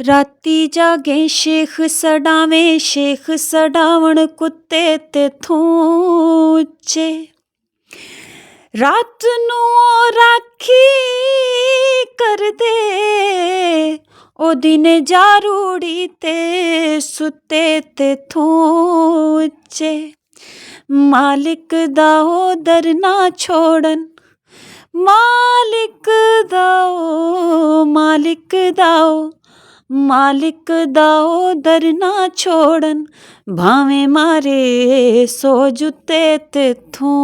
राती जागे शेख सडावें शेख सडावण कुत्ते तेथों उच्चे। रात नू ओ राखी कर दे ओ दिन जारूड़ी ते सुते तेथों उच्चे। मालिक दा ओदर ना छोड़न मालिक दा ओदर ना छोड़न भावें मारे सो जुते तेथों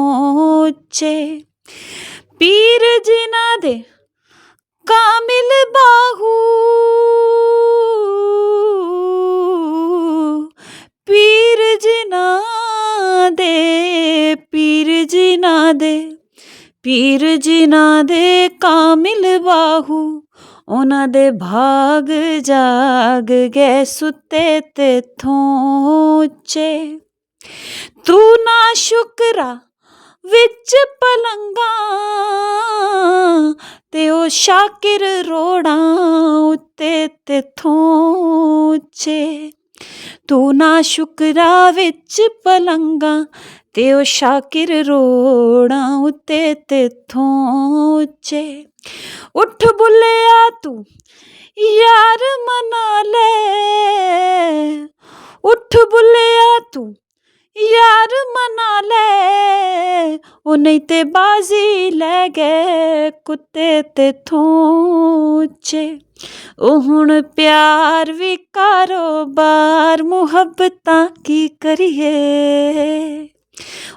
उच्चे। पीर जिन्हां दे कामिल बाहू पीर जिन्हां दे कामिल बाहू उन्हां दे भाग जाग गए सुते तेथों उच्चे। तू ना शुकरा विच पलंगा ते ओ शाकिर रोड़ा उत्ते तेथों उच्चे। तू ना शुकरा विच पलंगा ते ओ शाकिर रोड़ा उत्ते तेथों उच्चे। उठ बुल्लिया तू यार मना ले उठ बुल्लिया तू यार मना ले ओ नहीं ते बाजी लै गए कुत्ते तेथों उच्चे। ओ हुण प्यार भी कारोबार मुहब्बतां की करिए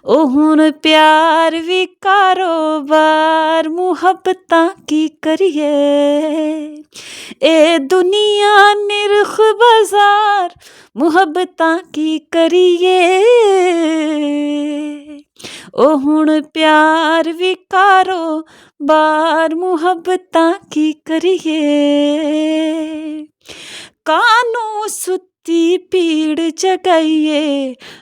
ओ हुण प्यार भी कारोबार मुहब्बतां की करिए। ए दुनिया निरख बाजार मुहब्बतां की करिए ओ हुण प्यार भी कारोबार मुहब्बतां की करिए। कानू सुती पीड़ जगाइए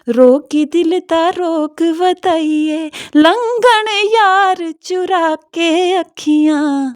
रोगी दिल दा रोग वधाइए लंघन यार चुरा के अखियां